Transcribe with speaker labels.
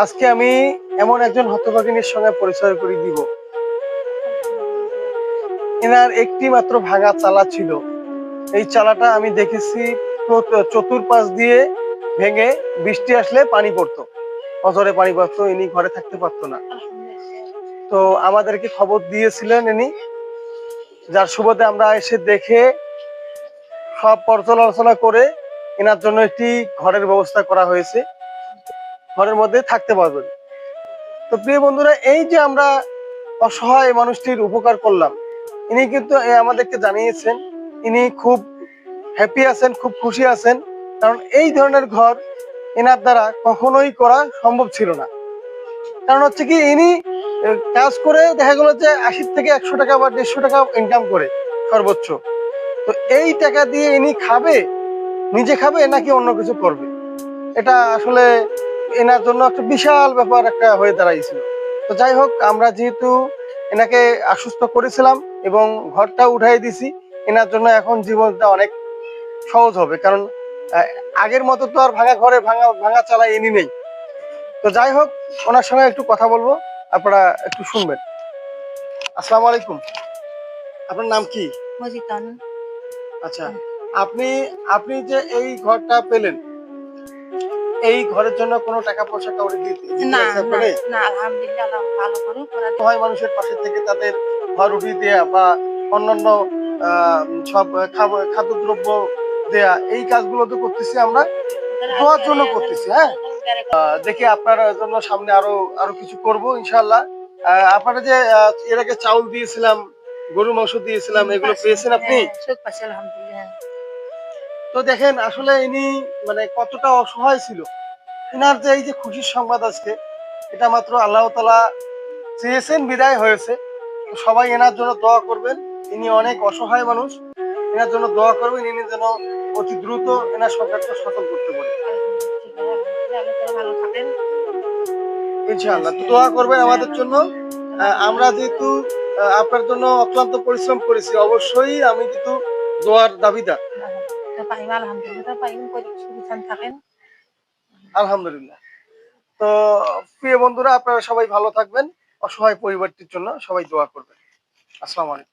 Speaker 1: আজকে আমি এমন একজন হতভাগিনীর সঙ্গে পরিচয় করে দিব। এনার একটি মাত্র ভাঙা চালা ছিল। এই চালাটা আমি দেখেছি চতুর্পাশ দিয়ে ভেঙে বৃষ্টি আসলে পানি পড়তো, অঝরে পানি পড়তো, ইনি ঘরে থাকতে পারতো না। তো আমাদেরকে খবর দিয়েছিলেন ইনি, যার সুবাদে আমরা এসে দেখে সব পর্যালোচনা করে এনার জন্য একটি ঘরের ব্যবস্থা করা হয়েছে। ঘরের মধ্যে থাকতে পারবেন। তো প্রিয় বন্ধুরা, এই যে আমরা অসহায় মানুষটির উপকার করলাম, ইনি কিন্তু আমাদেরকে জানিয়েছেন ইনি খুব হ্যাপি আছেন, খুব খুশি আছেন। কারণ এই ধরনের ঘর এনার দ্বারা কখনোই করা সম্ভব ছিল না। কারণ হচ্ছে কি, ইনি কাজ করে দেখা গেল যে ৮০ থেকে ১০০ টাকা বা ১৫০ টাকা ইনকাম করে সর্বোচ্চ। তো এই টাকা দিয়ে ইনি খাবে, নিজে খাবে নাকি অন্য কিছু করবে, এটা আসলে এনার জন্য একটা বিশাল ব্যাপার একটা হয়ে দাঁড়াইছিল। তো যাই হোক, আমরা যেহেতু এনাকে আশ্বস্ত করেছিলাম এবং ঘরটা উঠাই দিছি, এনার জন্য এখন জীবনটা অনেক সহজ হবে। কারণ আগের মতো তো আর ভাঙা ঘরে ভাঙা ভাঙা চালায় ইনি নেই। তো যাই হোক, ওনার সঙ্গে একটু কথা বলবো, আপনারা একটু শুনবেন। আসসালামু আলাইকুম, আপনার নাম কি?
Speaker 2: মজিতন।
Speaker 1: আচ্ছা, আপনি আপনি যে এই ঘরটা পেলেন, এই ঘরের জন্য কোনো টাকা পয়সা কাউকে দিতে
Speaker 2: না
Speaker 1: আছে
Speaker 2: না
Speaker 1: আপনারে?
Speaker 2: না, আলহামদুলিল্লাহ, আল্লাহ ভালো করুক। ওরা
Speaker 1: সহায় মানুষের পাশে থেকে তাদের ঘর উঠিয়ে দেয়া বা অন্যান্য আহ, সব খাদ্যদ্রব্য দেয়া, এই কাজগুলো তো করতেছি আমরা দোয়ার জন্য করতেছি। হ্যাঁ, দেখি আপনার জন্য সামনে আরো আরো কিছু করব ইনশাআল্লাহ। আপনারা যে এর আগে চাউল দিয়েছিলাম, গরু মাংস দিয়েছিলাম, এগুলো পেয়েছেন আপনি?
Speaker 2: হ্যাঁ, সুখ পাচ্ছি আলহামদুলিল্লাহ।
Speaker 1: তো দেখেন আসলে ইনি মানে কতটা অসহায় ছিল। ইনার যে এই যে খুশির সংবাদ আজকে, এটা মাত্র আল্লাহ তাআলা চেয়েছেন বিদায় হয়েছে। তো সবাই এনার জন্য দোয়া করবেন। ইনি অনেক অসহায় মানুষ, এনার জন্য দোয়া করবেন, ইনি যেন অতি দ্রুত এনার সংসারটা সচল করতে পারে
Speaker 2: ভালো থাকেন।
Speaker 1: ইনশাআল্লাহ। তো দোয়া করবেন আমাদের জন্য। আমরা যেহেতু আপনার জন্য অক্লান্ত পরিশ্রম করেছি, অবশ্যই আমি কিন্তু দোয়ার দাবিদার।
Speaker 2: আলহামদুলিল্লাহ, থাকেন।
Speaker 1: আলহামদুলিল্লাহ। তো প্রিয় বন্ধুরা, আপনারা সবাই ভালো থাকবেন। অসহায় পরিবারটির জন্য সবাই দোয়া করবেন। আসসালামু আলাইকুম।